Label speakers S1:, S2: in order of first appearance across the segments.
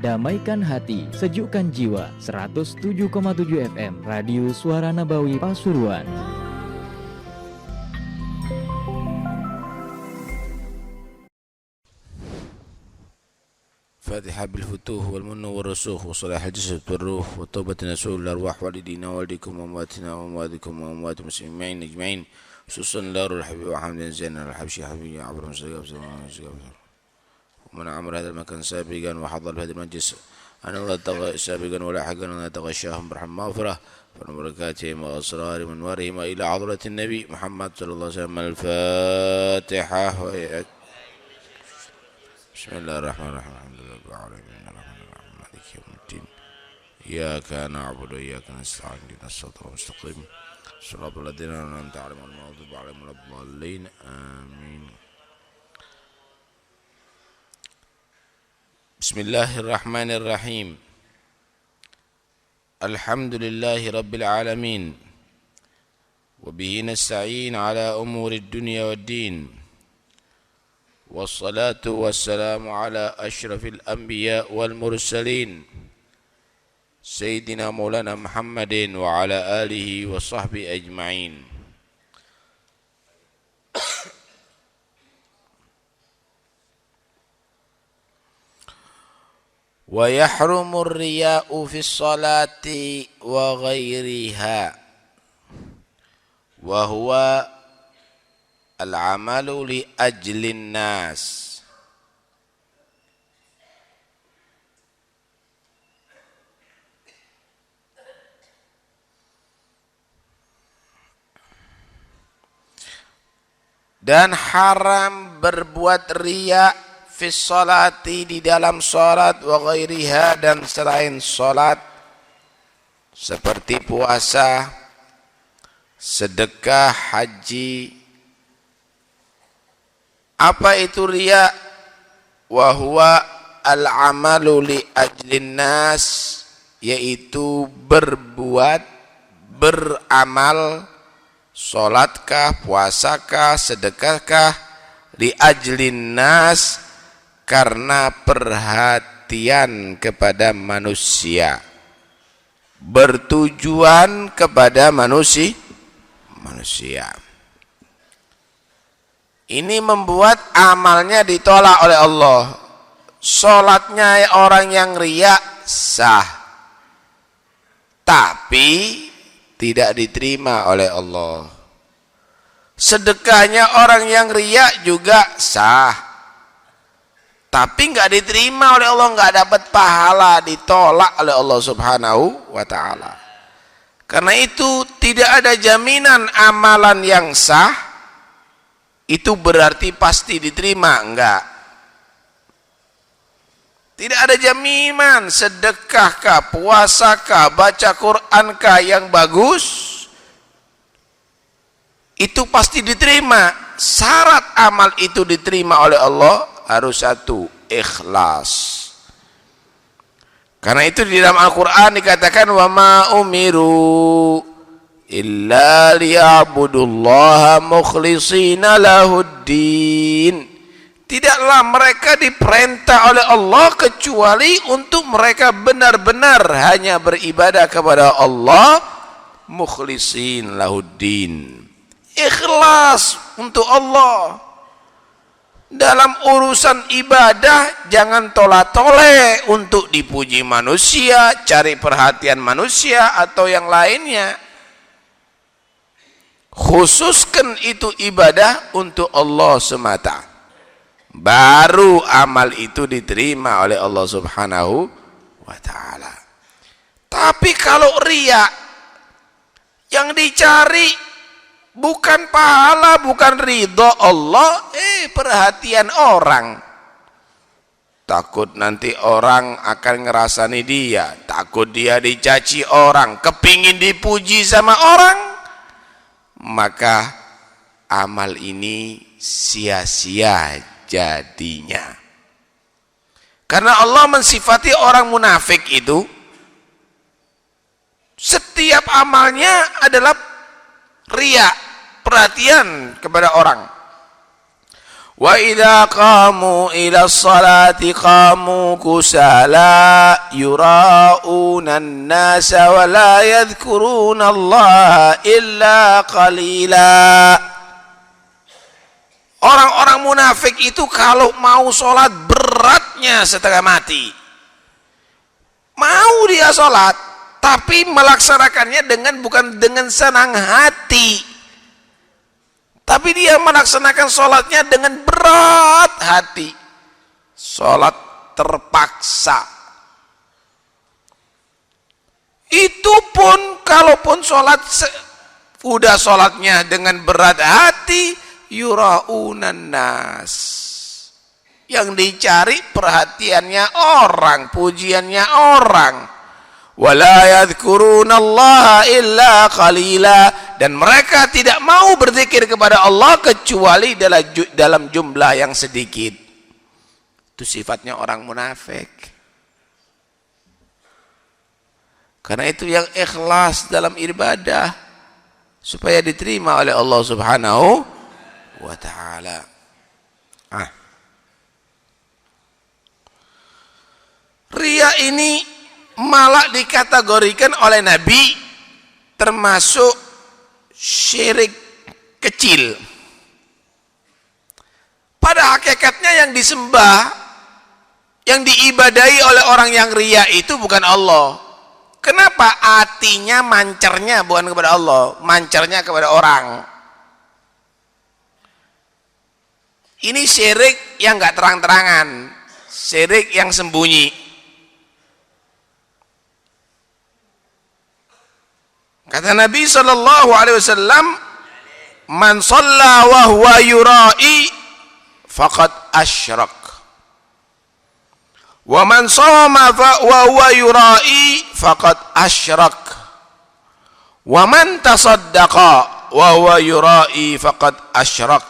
S1: Damaikan hati, sejukkan jiwa. 107,7 FM Radio Suara Nabawi Pasuruan.
S2: فاتحة بالفتوح والمن والرسوخ وصلاح الجسد والروح وتوبة نسوء الأرواح والدينا والديكم وأمواتنا وأمواتكم وأموات المسلمين أجمعين خصوصا لار الحبيب وحمد زين الحبشي حبيبي عبر ومن عمر هذا المكان سابقا وحضر هذا المجلس أنا ولا تغى سابقا ولا حقا ولا تغشاهم برحمة مغفرة من بركاتهم وأسرار منورهم إلى عضلة النبي محمد صلى الله عليه وسلم. الفاتحة. بسم الله الرحمن الرحيم الحمد لله رب العالمين الرحمن الرحيم مالك يوم الدين إياك نعبد وإياك نستعين اهدنا الصراط المستقيم صراط الذين أنعمت عليهم غير المغضوب عليهم ولا الضالين آمين. بسم الله الرحمن الرحيم الحمد لله رب العالمين وبه نستعين على أمور الدنيا والدين والصلاة والسلام على أشرف الأنبياء والمرسلين سيدنا مولانا محمد وعلى آله وصحبه أجمعين. ويحرم الرياء في الصلاة وغيرها وهو al-amalu li ajlin nas. Dan haram berbuat riya fi sholati di dalam salat wa ghairiha dan selain salat seperti puasa, sedekah, haji. Apa itu riya? Wa huwa al-amalu li ajlin nas, yaitu berbuat, beramal, salatkah, puasakah, sedekahkah, li ajlin nas, karena perhatian kepada manusia, bertujuan kepada manusia. Ini membuat amalnya ditolak oleh Allah. Salatnya orang yang riya sah, tapi tidak diterima oleh Allah. Sedekahnya orang yang riya juga sah, tapi nggak diterima oleh Allah, nggak dapat pahala, ditolak oleh Allah Subhanahu wa Ta'ala. Karena itu tidak ada jaminan amalan yang sah itu berarti pasti diterima, enggak. Tidak ada jaminan sedekahkah, puasakah, baca Qur'ankah yang bagus itu pasti diterima. Syarat amal itu diterima oleh Allah harus satu, ikhlas. Karena itu di dalam Al-Qur'an dikatakan wa ma umiru illa liya'budullaha mukhlishina lahuddin. Tidaklah mereka diperintah oleh Allah kecuali untuk mereka benar-benar hanya beribadah kepada Allah, mukhlishin lahuddin, ikhlas untuk Allah. Dalam urusan ibadah jangan tolak-toleh untuk dipuji manusia, cari perhatian manusia atau yang lainnya. Khususkan itu ibadah untuk Allah semata, baru amal itu diterima oleh Allah Subhanahu wa Ta'ala. Tapi kalau riya, yang dicari bukan pahala, bukan ridho Allah, perhatian orang. Takut nanti orang akan ngerasani dia, takut dia dicaci orang, kepingin dipuji sama orang, maka amal ini sia-sia jadinya. Karena Allah mensifati orang munafik itu setiap amalnya adalah riya, perhatian kepada orang. Wa idza qamu ila sholati qamu kusala yura'una an-nasa wa la yadhkuruna Allah illa qalila. Orang-orang munafik itu kalau mau sholat beratnya setengah mati. Mau dia sholat, tapi melaksanakannya bukan dengan senang hati. Tapi dia melaksanakan sholatnya dengan berat hati. Sholat terpaksa. Itu pun kalaupun udah sholatnya dengan berat hati, yura'unan nas. Yang dicari perhatiannya orang, pujiannya orang. Wala yadhkurunallaha illa qalila, dan mereka tidak mau berzikir kepada Allah kecuali dalam jumlah yang sedikit. Itu sifatnya orang munafik. Karena itu yang ikhlas dalam ibadah supaya diterima oleh Allah Subhanahu wa ta'ala. Riya ini malah dikategorikan oleh Nabi termasuk syirik kecil. Pada hakikatnya yang disembah, yang diibadahi oleh orang yang riya itu bukan Allah. Kenapa? Hatinya mancarnya bukan kepada Allah, mancarnya kepada orang. Ini syirik yang gak terang-terangan, syirik yang sembunyi. Kata Nabi SAW, man shalla wa huwa yura'i faqad asyrak. Wa man shama wa huwa yura'i faqad asyrak. Wa man tasaddaqa wa huwa yura'i faqad asyrak.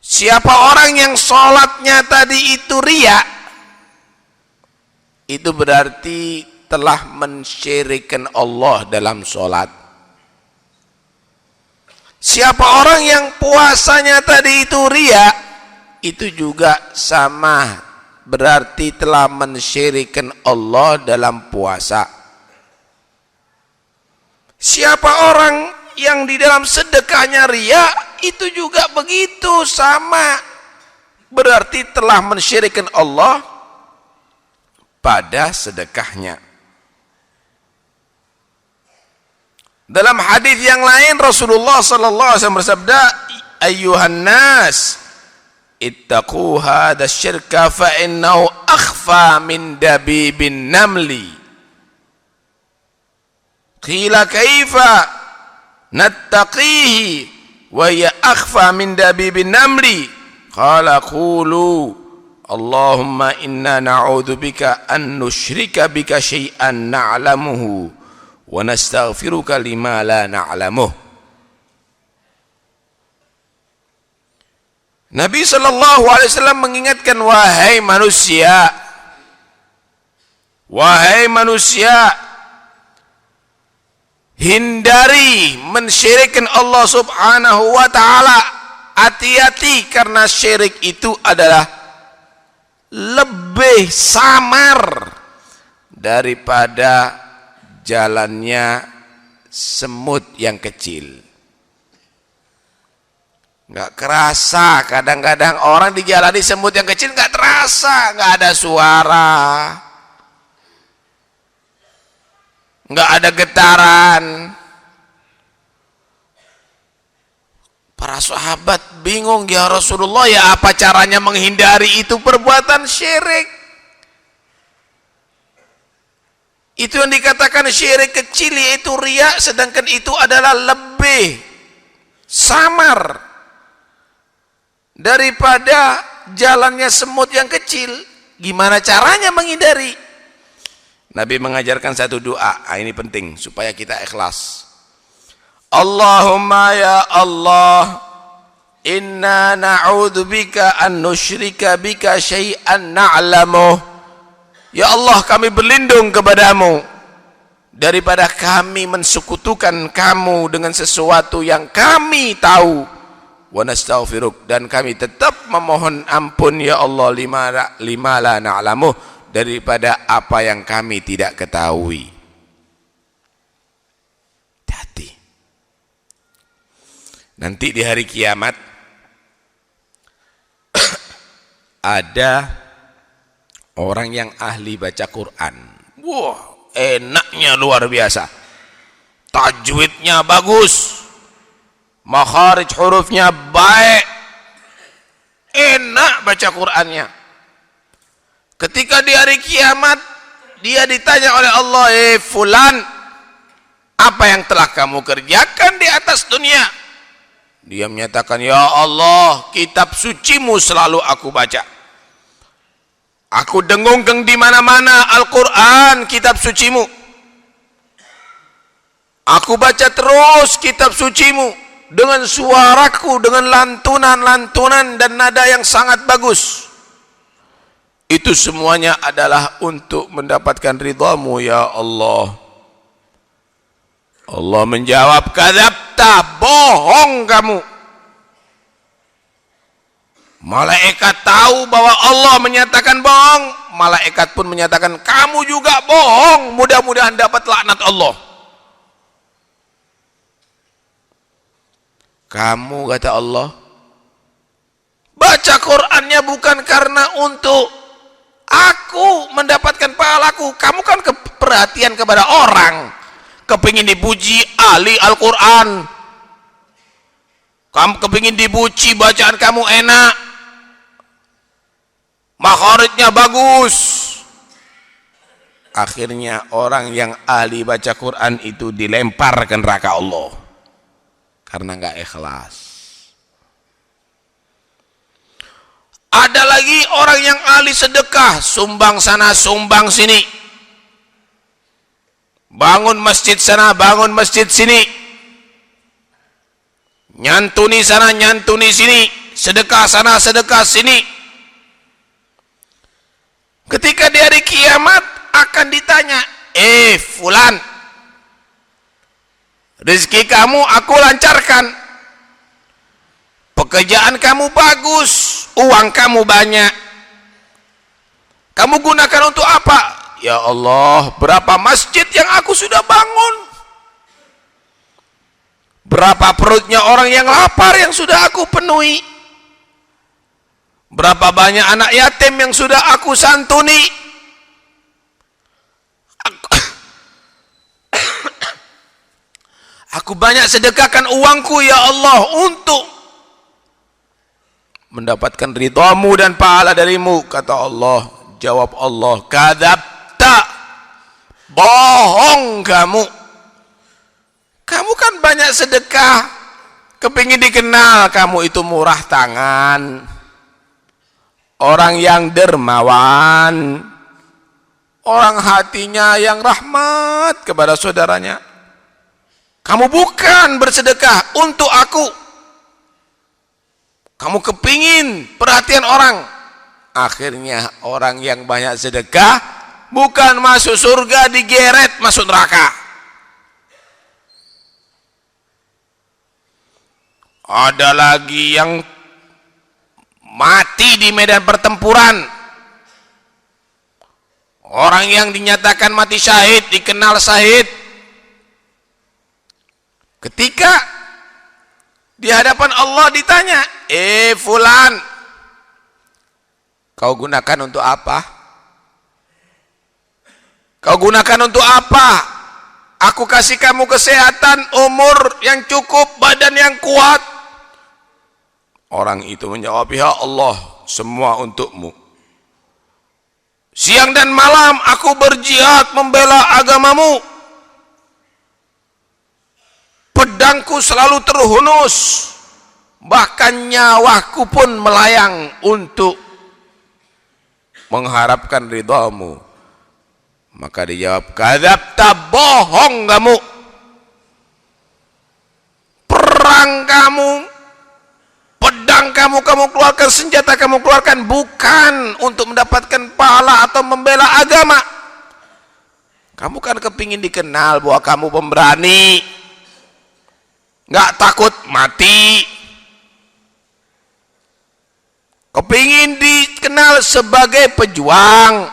S2: Siapa orang yang sholatnya tadi itu riya, itu berarti telah mensyirikkan Allah dalam sholat. Siapa orang yang puasanya tadi itu riya, itu juga sama, berarti telah mensyirikkan Allah dalam puasa. Siapa orang yang di dalam sedekahnya riya, itu juga begitu, sama, berarti telah mensyirikkan Allah pada sedekahnya. Dalam hadis yang lain Rasulullah sallallahu alaihi wasallam bersabda, "Ayyuhan nas, ittaqu hadha syirka fa innahu akhfa min dabibin namli." Qila kaifa nattaqihi wa ya akhfa min dabibin namli? Qala qulu Allahumma inna na'udzubika an nusyrika bika syai'an na'lamuhu wa nastaghfiruka lima la na'lamuh. Nabi sallallahu alaihi wasallam mengingatkan, wahai manusia, hindari mensyirikkan Allah Subhanahu wa taala. Hati-hati, karena syirik itu adalah lebih samar daripada jalannya semut yang kecil. Nggak kerasa, kadang-kadang orang dijalani semut yang kecil nggak terasa, nggak ada suara, nggak ada getaran. Para sahabat bingung, ya Rasulullah, ya apa caranya menghindari itu perbuatan syirik? Itu yang dikatakan syirik kecil, yaitu riya, sedangkan itu adalah lebih samar daripada jalannya semut yang kecil. Gimana caranya menghindari? Nabi mengajarkan satu doa. Ini penting supaya kita ikhlas. Allahumma ya Allah, inna na'udzubika an nusyrika bika syai'an na'lamuh. Ya Allah, kami berlindung kepadamu daripada kami mensekutukan kamu dengan sesuatu yang kami tahu. wa nastaghfiruk, dan kami tetap memohon ampun ya Allah lima la na'lamuh, daripada apa yang kami tidak ketahui. Hati. Nanti di hari kiamat ada orang yang ahli baca Quran. Wah, enaknya luar biasa. Tajwidnya bagus, makharij hurufnya baik, enak baca Qur'annya. Ketika di hari kiamat dia ditanya oleh Allah, fulan, apa yang telah kamu kerjakan di atas dunia? Dia menyatakan, ya Allah, kitab sucimu selalu aku baca, aku dengunkan di mana-mana Al-Quran, kitab sucimu. Aku baca terus kitab sucimu dengan suaraku, dengan lantunan-lantunan dan nada yang sangat bagus. Itu semuanya adalah untuk mendapatkan ridhamu ya Allah. Allah menjawab, kadzabta, bohong kamu. Malaikat tahu bahwa Allah menyatakan bohong, malaikat pun menyatakan kamu juga bohong, mudah-mudahan dapat laknat Allah. Kamu, kata Allah, baca Qur'annya bukan karena untuk aku mendapatkan pahalaku. Kamu kan perhatian kepada orang, kepingin dipuji ahli Al-Quran, kamu kepingin dipuji bacaan kamu enak, makharijnya bagus. Akhirnya orang yang ahli baca Quran itu dilempar ke neraka Allah karena nggak ikhlas. Ada lagi orang yang ahli sedekah, sumbang sana sumbang sini, bangun masjid sana bangun masjid sini, nyantuni sana nyantuni sini, sedekah sana sedekah sini. Ketika di hari kiamat akan ditanya, fulan, rezeki kamu aku lancarkan, pekerjaan kamu bagus, uang kamu banyak, kamu gunakan untuk apa? Ya Allah, berapa masjid yang aku sudah bangun, berapa perutnya orang yang lapar yang sudah aku penuhi, berapa banyak anak yatim yang sudah aku santuni. Aku banyak sedekahkan uangku ya Allah untuk mendapatkan ridhamu dan pahala darimu. Kata Allah, jawab Allah, kadzabta, bohong kamu. Kamu kan banyak sedekah, kepingin dikenal kamu itu murah tangan, orang yang dermawan, orang hatinya yang rahmat kepada saudaranya. Kamu bukan bersedekah untuk aku, kamu kepingin perhatian orang. Akhirnya orang yang banyak sedekah bukan masuk surga, digeret masuk neraka. Ada lagi yang mati di medan pertempuran, orang yang dinyatakan mati syahid, dikenal syahid. Ketika di hadapan Allah ditanya, fulan, kau gunakan untuk apa? Kau gunakan untuk apa? Aku kasih kamu kesehatan, umur yang cukup, badan yang kuat. Orang itu menjawab, ya Allah, semua untukmu. Siang dan malam aku berjihad membela agamamu. Pedangku selalu terhunus, bahkan nyawaku pun melayang untuk mengharapkan ridhamu. Maka dijawab, kadzabta, bohong kamu. Perang kamu, pedang kamu keluarkan, senjata kamu keluarkan bukan untuk mendapatkan pahala atau membela agama. Kamu kan kepingin dikenal bahwa kamu pemberani, nggak takut mati, kepingin dikenal sebagai pejuang,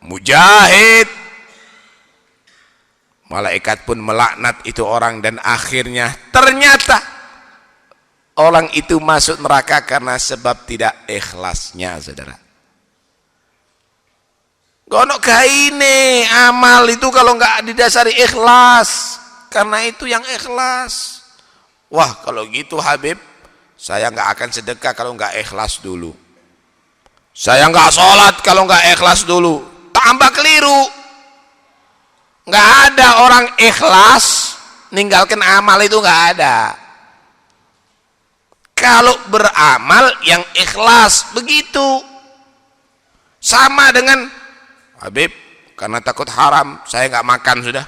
S2: mujahid, malaikat pun melaknat itu orang, dan akhirnya ternyata orang itu masuk neraka karena sebab tidak ikhlasnya, saudara. Gonok kaine amal itu kalau nggak didasari ikhlas, karena itu yang ikhlas. Wah, kalau gitu Habib, saya nggak akan sedekah kalau nggak ikhlas dulu. Saya nggak sholat kalau nggak ikhlas dulu. Tambah keliru. Nggak ada orang ikhlas ninggalkan amal, itu nggak ada. Kalau beramal yang ikhlas begitu. Sama dengan Habib, karena takut haram saya nggak makan sudah.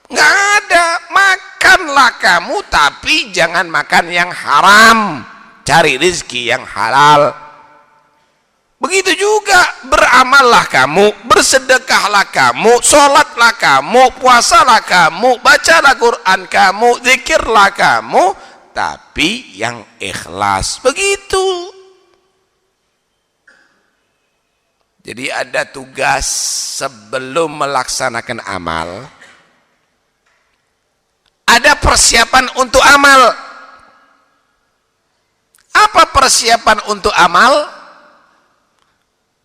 S2: Nggak ada, makanlah kamu, tapi jangan makan yang haram. Cari rezeki yang halal. Begitu juga beramallah kamu, bersedekahlah kamu, sholatlah kamu, puasalah kamu, bacalah Quran kamu, zikirlah kamu, tapi yang ikhlas. Begitu. Jadi ada tugas sebelum melaksanakan amal, ada persiapan untuk amal. Apa persiapan untuk amal?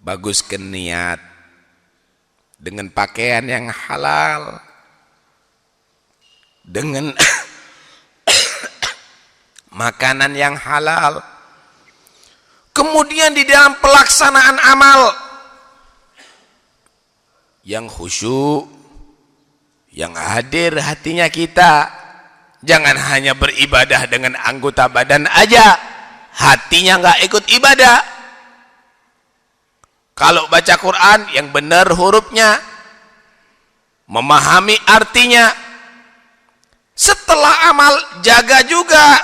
S2: Baguskan niat dengan pakaian yang halal, dengan makanan yang halal. Kemudian di dalam pelaksanaan amal yang khusyuk, yang hadir hatinya kita. Jangan hanya beribadah dengan anggota badan aja, hatinya nggak ikut ibadah. Kalau baca Quran yang benar hurufnya, memahami artinya. Setelah amal jaga juga,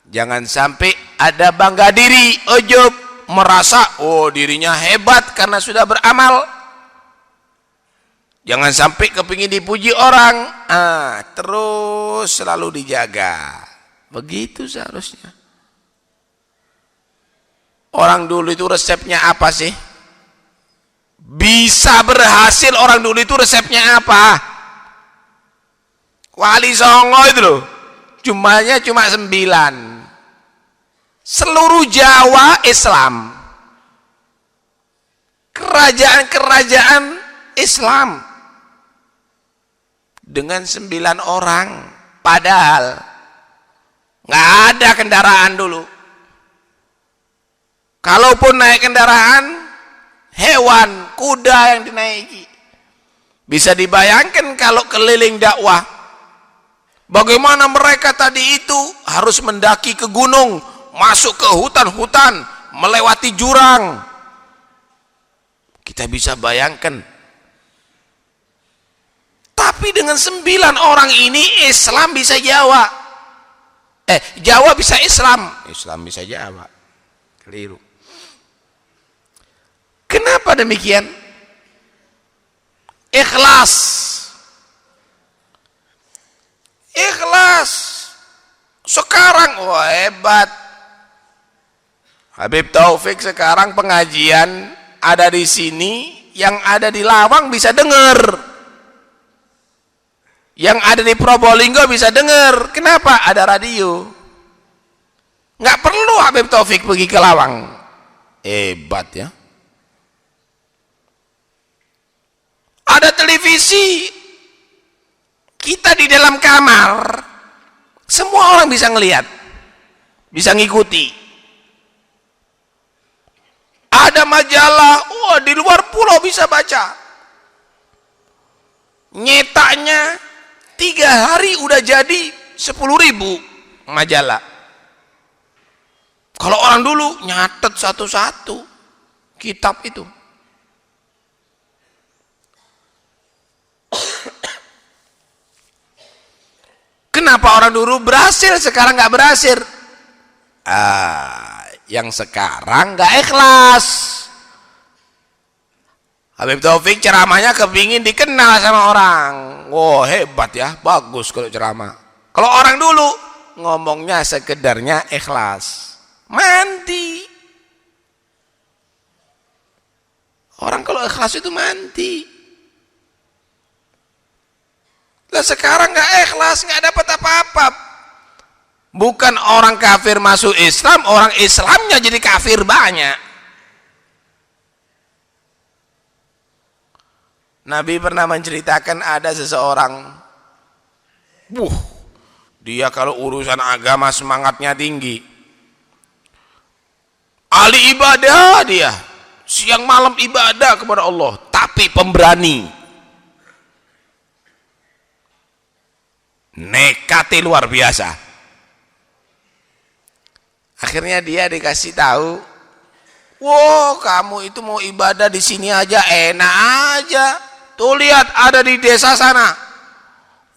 S2: jangan sampai ada bangga diri, ujub, merasa oh dirinya hebat karena sudah beramal. Jangan sampai kepingin dipuji orang, terus selalu dijaga. Begitu seharusnya. Orang dulu itu resepnya apa sih? Bisa berhasil orang dulu itu resepnya apa? Wali Songo itu loh, jumlahnya cuma 9. Seluruh Jawa Islam. Kerajaan-kerajaan Islam. Dengan 9 orang, padahal nggak ada kendaraan dulu. Kalaupun naik kendaraan, hewan, kuda yang dinaiki. Bisa dibayangkan kalau keliling dakwah, bagaimana mereka tadi itu harus mendaki ke gunung, masuk ke hutan-hutan, melewati jurang. Kita bisa bayangkan. Tapi dengan 9 orang ini Islam bisa Jawa. Jawa bisa Islam. Islam bisa Jawa. Keliru. Kenapa demikian? Ikhlas. Ikhlas. Sekarang wah hebat. Habib Taufik sekarang pengajian ada di sini, yang ada di Lawang bisa dengar. Yang ada di Probolinggo bisa dengar. Kenapa? Ada radio. Nggak perlu Habib Taufik pergi ke Lawang. Hebat ya. Ada televisi. Kita di dalam kamar. Semua orang bisa ngelihat. Bisa ngikuti. Ada majalah. Wah, di luar pulau bisa baca. Nyetaknya 3 hari udah jadi 10.000 majalah. Kalau orang dulu nyatet satu-satu kitab itu. Kenapa orang dulu berhasil, sekarang nggak berhasil? Yang sekarang nggak ikhlas. Habib Taufik ceramahnya kepingin dikenal sama orang. Wow, hebat ya, bagus kalau ceramah. Kalau orang dulu ngomongnya sekedarnya ikhlas. Mandi. Orang kalau ikhlas itu mandi. Lah sekarang nggak ikhlas, nggak dapat apa-apa. Bukan orang kafir masuk Islam, orang Islamnya jadi kafir banyak. Nabi pernah menceritakan ada seseorang, dia kalau urusan agama semangatnya tinggi, ahli ibadah dia, siang malam ibadah kepada Allah, tapi pemberani. Nekatnya luar biasa. Akhirnya dia dikasih tahu, wow, kamu itu mau ibadah di sini aja enak aja. Tuh lihat ada di desa sana,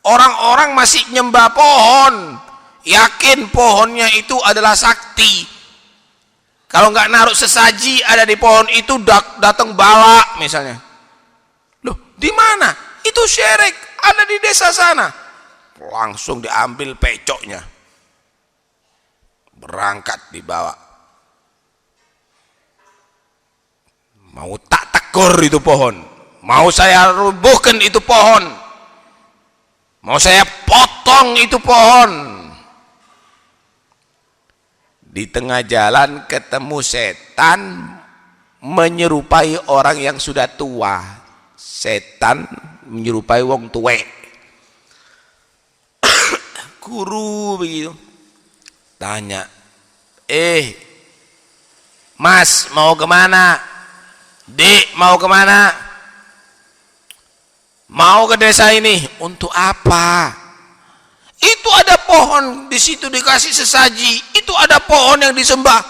S2: orang-orang masih nyembah pohon, yakin pohonnya itu adalah sakti. Kalau nggak naruh sesaji ada di pohon itu, datang bala misalnya. Loh, di mana? Itu syirik, ada di desa sana. Langsung diambil pecoknya, berangkat dibawa. Mau tak tegur itu pohon, mau saya rubuhkan itu pohon, mau saya potong itu pohon. Di tengah jalan ketemu setan menyerupai orang yang sudah tua. Setan menyerupai wong tuwek. Guru begitu tanya, Mas mau kemana? Dek mau kemana? Mau ke desa ini. Untuk apa? Itu ada pohon di situ dikasih sesaji, itu ada pohon yang disembah.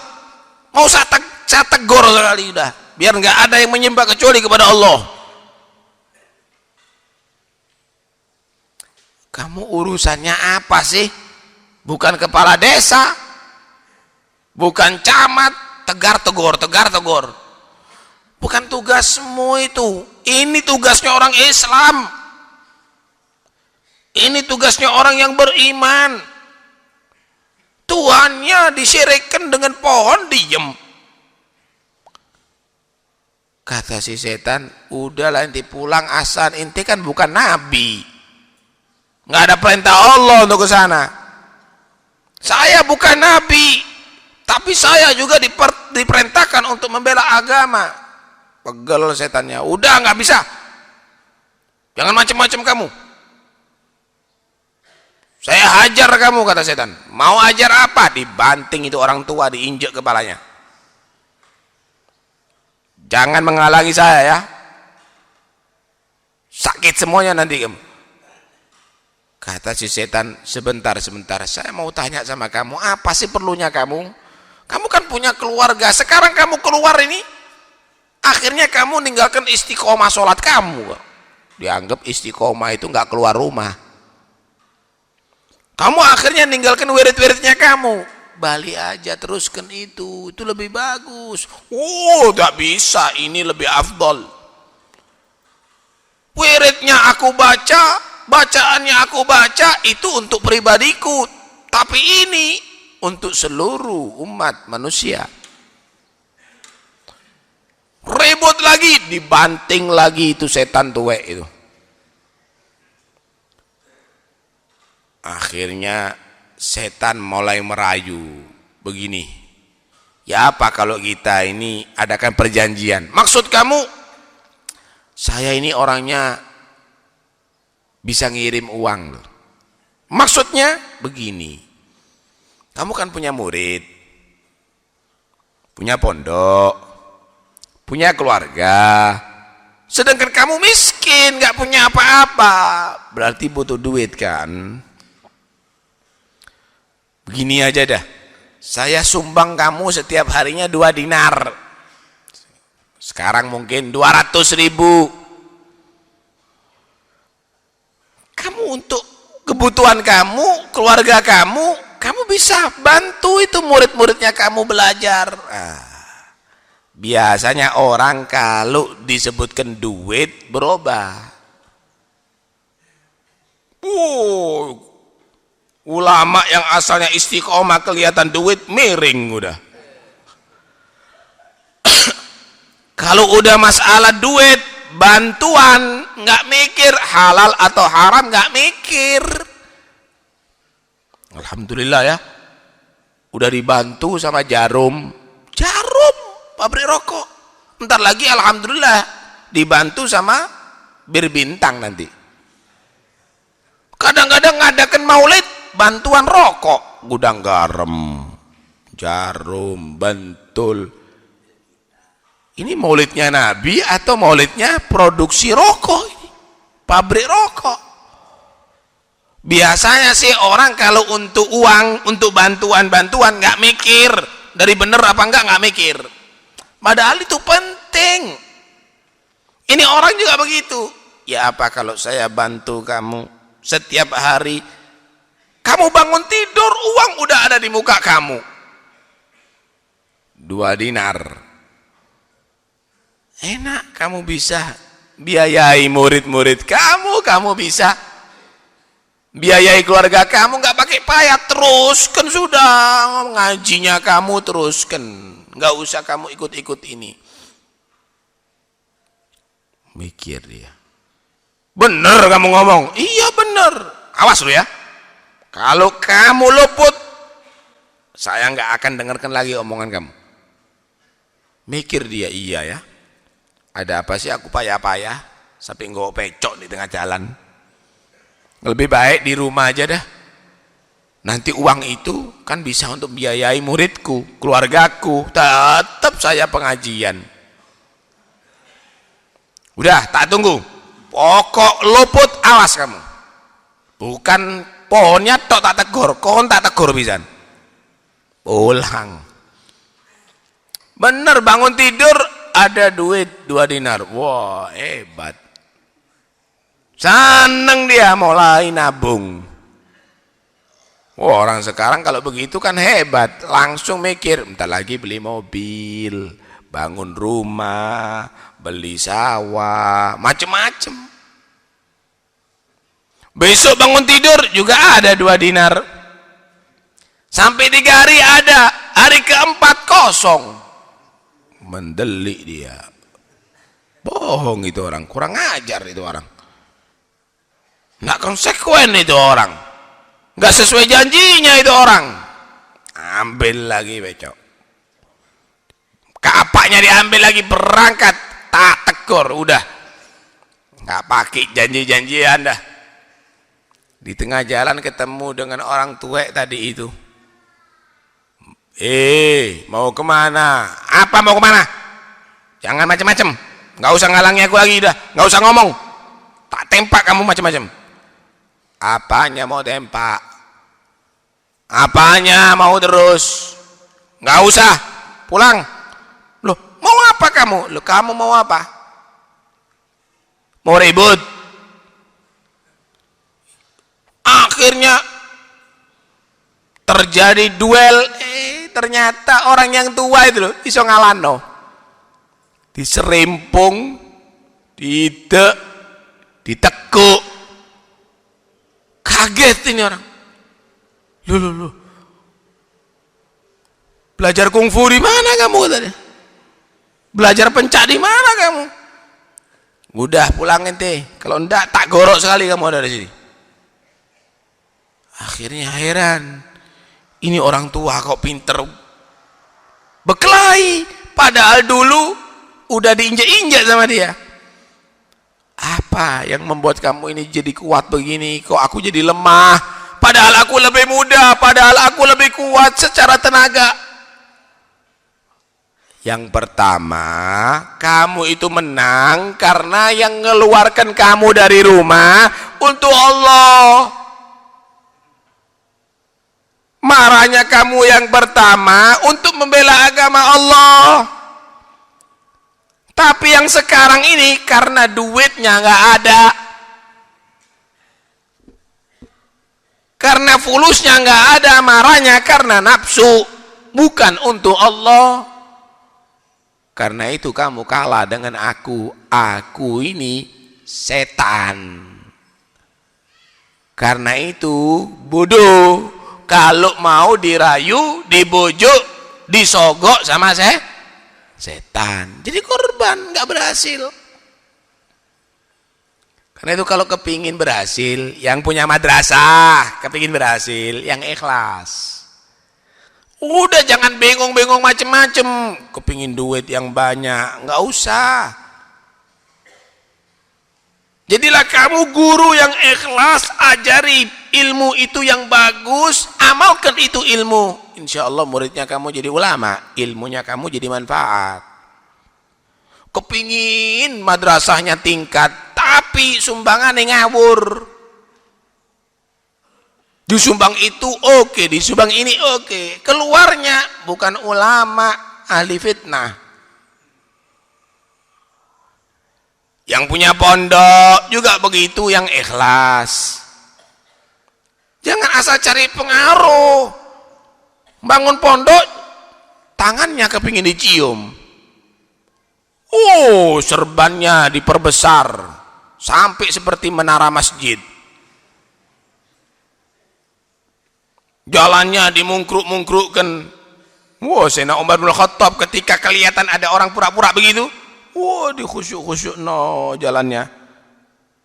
S2: Mau saya tegur sekali udah, biar nggak ada yang menyembah kecuali kepada Allah. Kamu urusannya apa sih? Bukan kepala desa, bukan camat, tegar-tegur. Bukan tugasmu itu. Ini tugasnya orang Islam. Ini tugasnya orang yang beriman. Tuhannya disyirikkan dengan pohon, diem. Kata si setan, udahlah inti pulang, asal inti kan bukan nabi. Nggak ada perintah Allah untuk ke sana. Saya bukan nabi, tapi saya juga diperintahkan untuk membela agama. Pegel setannya, udah nggak bisa, jangan macam-macam kamu, saya hajar kamu, kata setan. Mau ajar apa? Dibanting itu orang tua, diinjek kepalanya. Jangan menghalangi saya ya, sakit semuanya nanti kamu. Kata si setan, sebentar, saya mau tanya sama kamu, apa sih perlunya kamu? Kamu kan punya keluarga, sekarang kamu keluar ini, akhirnya kamu ninggalkan istiqomah sholat kamu. Dianggap istiqomah itu nggak keluar rumah. Kamu akhirnya ninggalkan wirid-wiridnya kamu. Balik aja, teruskan itu lebih bagus. Oh, nggak bisa, ini lebih afdol. Wiridnya aku baca, bacaannya aku baca itu untuk pribadiku, tapi ini untuk seluruh umat manusia. Ribut lagi, dibanting lagi itu setan tuwek itu. Akhirnya setan mulai merayu begini, ya apa kalau kita ini adakan perjanjian? Maksud kamu, saya ini orangnya bisa ngirim uang loh. Maksudnya begini, kamu kan punya murid, punya pondok, punya keluarga, sedangkan kamu miskin, gak punya apa-apa, berarti butuh duit kan? Begini aja dah, saya sumbang kamu setiap harinya 2 dinar, sekarang mungkin 200.000. Kamu untuk kebutuhan kamu, keluarga kamu bisa bantu itu murid-muridnya kamu belajar. Biasanya orang kalau disebutkan duit berubah. Ulama yang asalnya istiqomah kelihatan duit miring udah. Kalau udah masalah duit, bantuan, nggak mikir halal atau haram, nggak mikir. Alhamdulillah ya, udah dibantu sama Jarum pabrik rokok. Bentar lagi alhamdulillah dibantu sama Bir Bintang nanti. Kadang-kadang ngadakan maulid, bantuan rokok, gudang garam, Jarum, Bantul. Ini maulidnya Nabi atau maulidnya produksi rokok ini, pabrik rokok. Biasanya sih orang kalau untuk uang, untuk bantuan nggak mikir dari bener apa nggak mikir. Padahal itu penting. Ini orang juga begitu. Ya apa kalau saya bantu kamu setiap hari, kamu bangun tidur uang udah ada di muka kamu, 2 dinar. Enak, kamu bisa biayai murid-murid kamu bisa biayai keluarga kamu, nggak pakai payah, teruskan sudah ngajinya, kamu teruskan, nggak usah kamu ikut-ikut ini. Mikir dia, bener kamu ngomong, iya bener, awas lu ya, kalau kamu luput saya nggak akan dengarkan lagi omongan kamu. Mikir dia, iya ya, ada apa sih aku payah-payah sampai nggak pecok di tengah jalan. Lebih baik di rumah aja dah. Nanti uang itu kan bisa untuk biayai muridku, keluargaku, tetap saya pengajian. Udah, tak tunggu. Pokok luput, awas kamu. Bukan pohonnya tok tak tegur, kon tak tegur pisan. Pulang. Bener, bangun tidur ada duit 2 dinar. Wah, hebat. Seneng dia mulai nabung. Wah, orang sekarang kalau begitu kan hebat, langsung mikir, bentar lagi beli mobil, bangun rumah, beli sawah, macem-macem. Besok bangun tidur juga ada 2 dinar. Sampai 3 hari ada, hari keempat kosong. Mendelik dia. Bohong itu orang, kurang ajar itu orang. Nggak konsekuen itu orang, nggak sesuai janjinya itu orang. Ambil lagi becok, kapaknya diambil lagi, berangkat, tak tegur, udah nggak pakai janji-janjian dah. Di tengah jalan ketemu dengan orang tua tadi itu. Mau kemana? Apa mau kemana? Jangan macam-macam, nggak usah ngalangi aku lagi, dah nggak usah ngomong, tak tempak kamu macam-macam. Apanya mau tempak? Apanya mau terus? Nggak usah, pulang. Loh, mau apa kamu? Loh, kamu mau apa? Mau ribut? Akhirnya terjadi duel. Ternyata orang yang tua itu loh, iso ngalano. Diserimpung, ditekuk. Kaget ini orang. Loh. Belajar kungfu di mana kamu tadi? Belajar pencak di mana kamu? Udah pulang ente. Kalau enggak tak gorok sekali kamu ada di sini. Akhirnya heran. Ini orang tua kok pinter berkelahi, padahal dulu udah diinjak-injak sama dia. Apa yang membuat kamu ini jadi kuat begini? Kok aku jadi lemah? Padahal aku lebih muda, padahal aku lebih kuat secara tenaga. Yang pertama, kamu itu menang karena yang mengeluarkan kamu dari rumah untuk Allah. Marahnya kamu yang pertama untuk membela agama Allah. Tapi yang sekarang ini karena duitnya nggak ada, karena fulusnya nggak ada, marahnya karena nafsu, bukan untuk Allah. Karena itu kamu kalah dengan aku. Aku ini setan. Karena itu bodoh kalau mau dirayu, dibujuk, disogok sama setan. Jadi korban, nggak berhasil. Karena itu kalau kepingin berhasil, yang punya madrasah, kepingin berhasil, yang ikhlas. Udah jangan bengong-bengong macem-macem, kepingin duit yang banyak, nggak usah. Jadilah kamu guru yang ikhlas, ajari ilmu itu yang bagus, amalkan itu ilmu. Insya Allah muridnya kamu jadi ulama, ilmunya kamu jadi manfaat. Kepingin madrasahnya tingkat, tapi sumbangannya ngawur. Disumbang itu oke, disumbang ini oke. Keluarnya bukan ulama, ahli fitnah. Yang punya pondok juga begitu, yang ikhlas. Jangan asal cari pengaruh. Bangun pondok, tangannya kepingin dicium. Serbannya diperbesar sampai seperti menara masjid. Jalannya dimungkruk-mungkrukkan. Sayyidina Umar bin Khattab ketika kelihatan ada orang pura-pura begitu, dikhusyuk-khusyuk jalannya.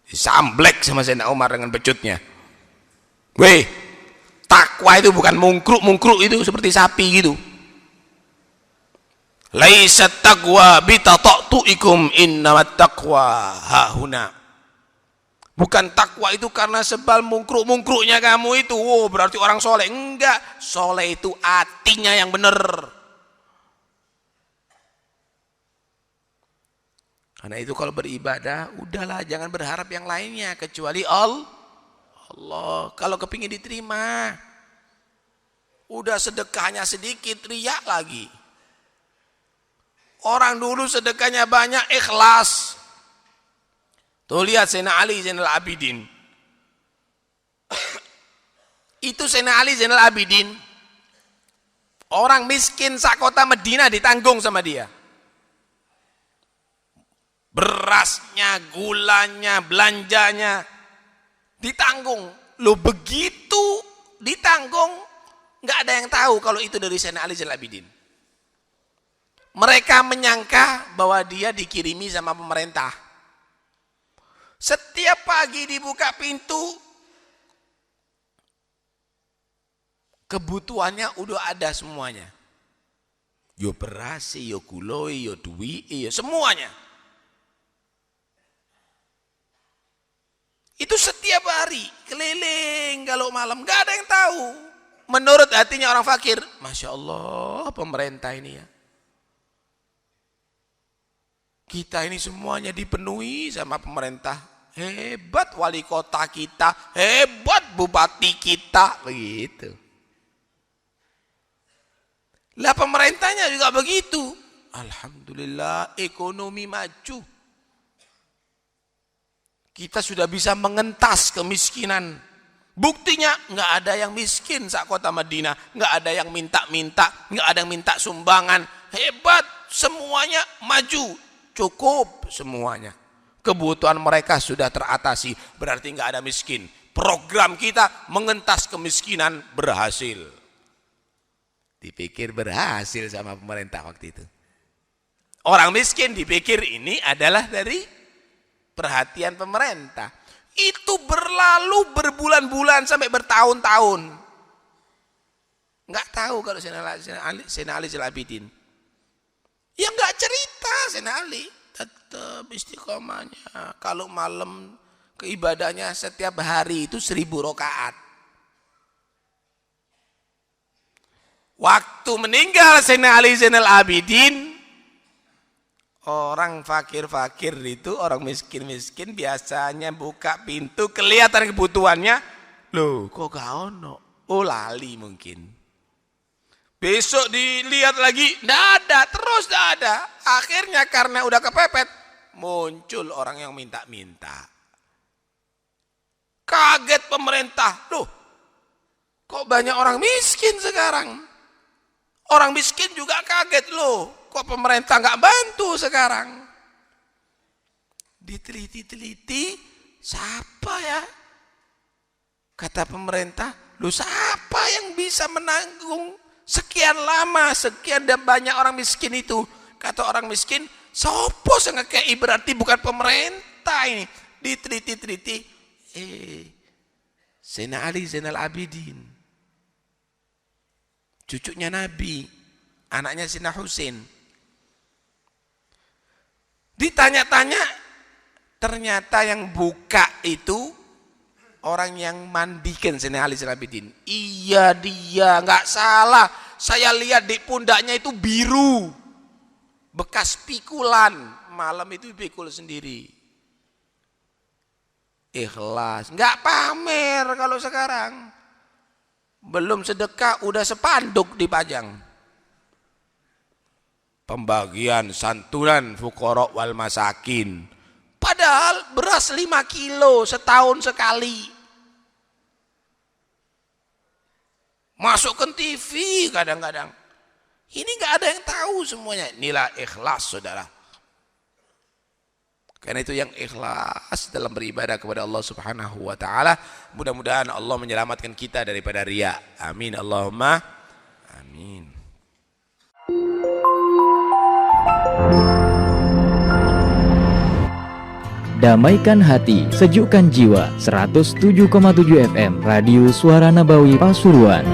S2: Disamblek sama Sayyidina Umar dengan becutnya. Takwa itu bukan mungkruk-mungkruk itu seperti sapi gitu. Laisat taqwa bitata'tu'ikum innamat taqwa hahuna. Bukan takwa itu karena sebal mungkruk-mungkruknya kamu itu, berarti orang soleh. Enggak, soleh itu hatinya yang benar. Karena itu kalau beribadah, udahlah jangan berharap yang lainnya kecuali Allah. Kalau kepingin diterima, udah sedekahnya sedikit, riak lagi. Orang dulu sedekahnya banyak, ikhlas. Tuh lihat Sayyidina Ali Zainal Abidin. Itu Sayyidina Ali Zainal Abidin, orang miskin sak kota Madinah ditanggung sama dia. Berasnya, gulanya, belanjanya ditanggung. Loh begitu ditanggung, nggak ada yang tahu kalau itu dari Sayyidina Ali Zainal Abidin. Mereka menyangka bahwa dia dikirimi sama pemerintah. Setiap pagi dibuka pintu, kebutuhannya udah ada semuanya. Yo beras, yo gula, yo duit, yo semuanya. Itu setiap hari keliling kalau malam, nggak ada yang tahu. Menurut hatinya orang fakir, Masya Allah pemerintah ini ya. Kita ini semuanya dipenuhi sama pemerintah. Hebat wali kota kita, hebat bupati kita, begitu. Lah pemerintahnya juga begitu. Alhamdulillah ekonomi maju. Kita sudah bisa mengentas kemiskinan. Buktinya nggak ada yang miskin saat kota Madinah, nggak ada yang minta-minta, nggak ada yang minta sumbangan. Hebat, semuanya maju, cukup semuanya. Kebutuhan mereka sudah teratasi, berarti nggak ada miskin. Program kita mengentas kemiskinan berhasil. Dipikir berhasil sama pemerintah waktu itu. Orang miskin dipikir ini adalah dari perhatian pemerintah. Itu berlalu berbulan-bulan sampai bertahun-tahun. Nggak tahu kalau Sayyidina Ali Zainal Abidin. Ya nggak cerita Sayyidina Ali. Tetap istiqomahnya. Kalau malam keibadahnya setiap hari itu 1000 rakaat. Waktu meninggal Sayyidina Ali Zainal Abidin, orang fakir-fakir itu, orang miskin-miskin biasanya buka pintu kelihatan kebutuhannya. Loh kok gak ono? Oh lali mungkin. Besok dilihat lagi, nggak ada, terus nggak ada. Akhirnya karena udah kepepet, muncul orang yang minta-minta. Kaget pemerintah, loh kok banyak orang miskin sekarang? Orang miskin juga kaget, loh kok pemerintah nggak bantu sekarang? Diteliti-teliti, siapa ya? Kata pemerintah, loh siapa yang bisa menanggung sekian lama, sekian dan banyak orang miskin itu? Kata orang miskin, sopo sing ngekei, berarti bukan pemerintah ini. Diteliti-teliti, Sayyidina Ali Zainal Abidin, cucunya Nabi, anaknya Sayyidina Husain. Ditanya-tanya, ternyata yang buka itu orang yang mandikan Sayyidina Ali Zainal Abidin. Iya dia, nggak salah. Saya lihat di pundaknya itu biru, bekas pikulan. Malam itu pikul sendiri. Ikhlas, nggak pamer. Kalau sekarang belum sedekah udah sepanduk dipajang, pembagian santunan fuqara wal masakin, padahal beras 5 kilo setahun sekali. Masukkan TV kadang-kadang, ini nggak ada yang tahu semuanya. Inilah ikhlas, saudara. Karena itu yang ikhlas dalam beribadah kepada Allah Subhanahu wa taala. Mudah-mudahan Allah menyelamatkan kita daripada riya. Amin Allahumma amin.
S1: Damaikan hati, sejukkan jiwa. 107,7 FM Radio Suara Nabawi Pasuruan.